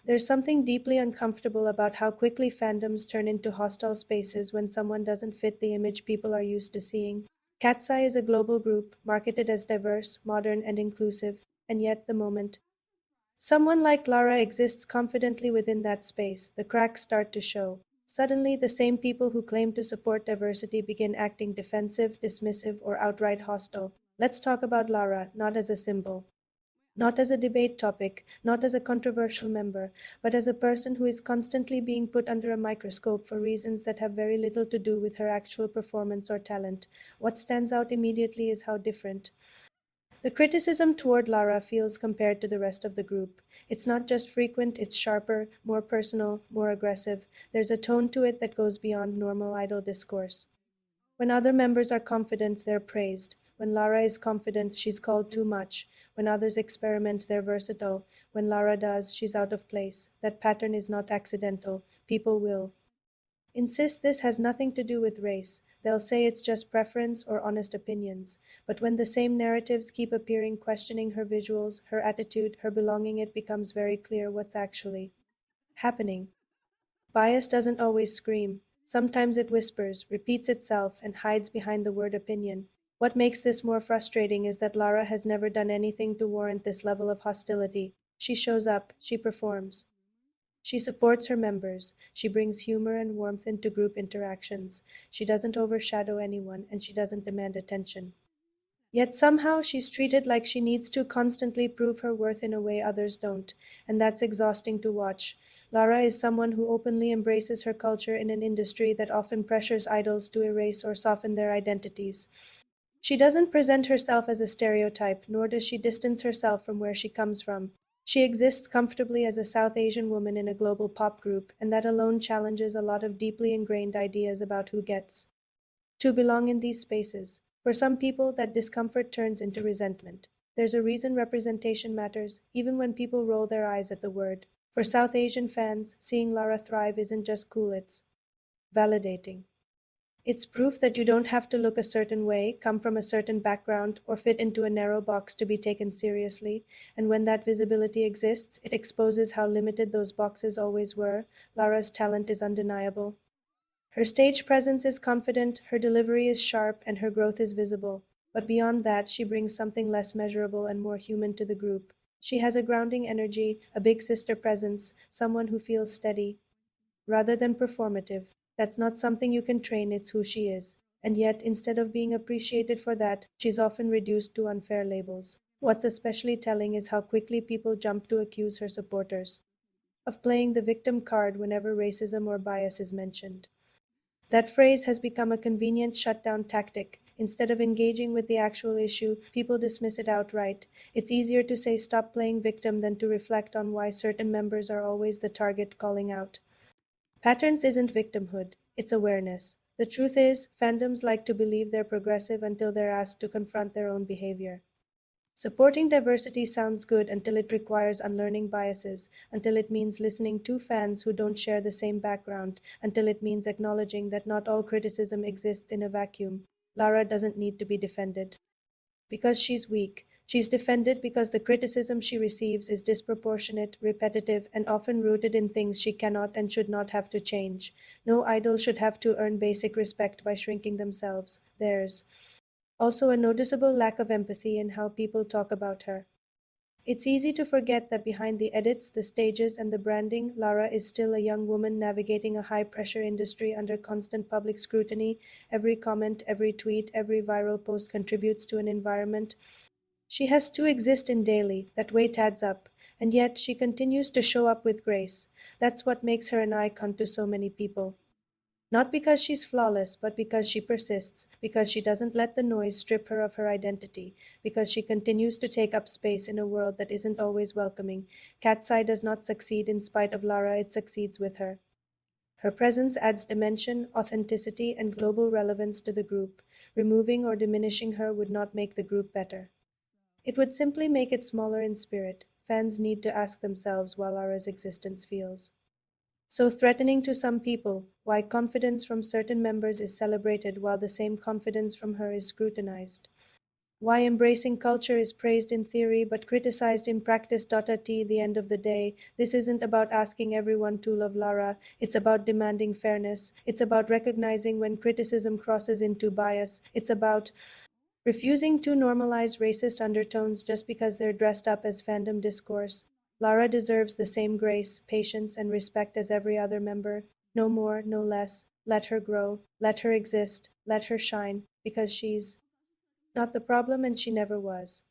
There's something deeply uncomfortable about how quickly fandoms turn into hostile spaces when someone doesn't fit the image people are used to seeing. KATSEYE is a global group, marketed as diverse, modern, and inclusive, and yet the moment someone like Lara exists confidently within that space, the cracks start to show. Suddenly, the same people who claim to support diversity begin acting defensive, dismissive, or outright hostile. Let's talk about Lara, not as a symbol, not as a debate topic, not as a controversial member, but as a person who is constantly being put under a microscope for reasons that have very little to do with her actual performance or talent. What stands out immediately is how different the criticism toward Lara feels compared to the rest of the group. It's not just frequent, it's sharper, more personal, more aggressive. There's a tone to it that goes beyond normal idol discourse. When other members are confident, they're praised. When Lara is confident, she's called too much. When others experiment, they're versatile. When Lara does, she's out of place. That pattern is not accidental. People will insist this has nothing to do with race. They'll say it's just preference or honest opinions. But when the same narratives keep appearing, questioning her visuals, her attitude, her belonging, it becomes very clear what's actually happening. Bias doesn't always scream. Sometimes it whispers, repeats itself, and hides behind the word opinion. What makes this more frustrating is that Lara has never done anything to warrant this level of hostility. She shows up, she performs. She supports her members. She brings humor and warmth into group interactions. She doesn't overshadow anyone, and she doesn't demand attention. Yet somehow she's treated like she needs to constantly prove her worth in a way others don't, and that's exhausting to watch. Lara is someone who openly embraces her culture in an industry that often pressures idols to erase or soften their identities. She doesn't present herself as a stereotype, nor does she distance herself from where she comes from. She exists comfortably as a South Asian woman in a global pop group, and that alone challenges a lot of deeply ingrained ideas about who gets to belong in these spaces. For some people, that discomfort turns into resentment. There's a reason representation matters, even when people roll their eyes at the word. For South Asian fans, seeing Lara thrive isn't just cool, it's validating. It's proof that you don't have to look a certain way, come from a certain background, or fit into a narrow box to be taken seriously. And when that visibility exists, it exposes how limited those boxes always were. Lara's talent is undeniable. Her stage presence is confident, her delivery is sharp, and her growth is visible. But beyond that, she brings something less measurable and more human to the group. She has a grounding energy, a big sister presence, someone who feels steady, rather than performative. That's not something you can train, it's who she is. And yet, instead of being appreciated for that, she's often reduced to unfair labels. What's especially telling is how quickly people jump to accuse her supporters of playing the victim card whenever racism or bias is mentioned. That phrase has become a convenient shutdown tactic. Instead of engaging with the actual issue, people dismiss it outright. It's easier to say stop playing victim than to reflect on why certain members are always the target calling out. Patterns isn't victimhood, it's awareness. The truth is, fandoms like to believe they're progressive until they're asked to confront their own behavior. Supporting diversity sounds good until it requires unlearning biases, until it means listening to fans who don't share the same background, until it means acknowledging that not all criticism exists in a vacuum. Lara doesn't need to be defended because she's weak. She's defended because the criticism she receives is disproportionate, repetitive, and often rooted in things she cannot and should not have to change. No idol should have to earn basic respect by shrinking themselves. There's also a noticeable lack of empathy in how people talk about her. It's easy to forget that behind the edits, the stages, and the branding, Lara is still a young woman navigating a high pressure industry under constant public scrutiny. Every comment, every tweet, every viral post contributes to an environment she has to exist in daily. That weight adds up, and yet she continues to show up with grace. That's what makes her an icon to so many people. Not because she's flawless, but because she persists, because she doesn't let the noise strip her of her identity, because she continues to take up space in a world that isn't always welcoming. KATSEYE does not succeed in spite of Lara, it succeeds with her. Her presence adds dimension, authenticity, and global relevance to the group. Removing or diminishing her would not make the group better. It would simply make it smaller in spirit. Fans need to ask themselves why Lara's existence feels so threatening to some people, why confidence from certain members is celebrated while the same confidence from her is scrutinized. Why embracing culture is praised in theory but criticized in practice. At the end of the day, this isn't about asking everyone to love Lara, it's about demanding fairness. It's about recognizing when criticism crosses into bias. It's about refusing to normalize racist undertones just because they're dressed up as fandom discourse. Lara deserves the same grace, patience, and respect as every other member. No more, no less. Let her grow, let her exist, let her shine, because she's not the problem and she never was.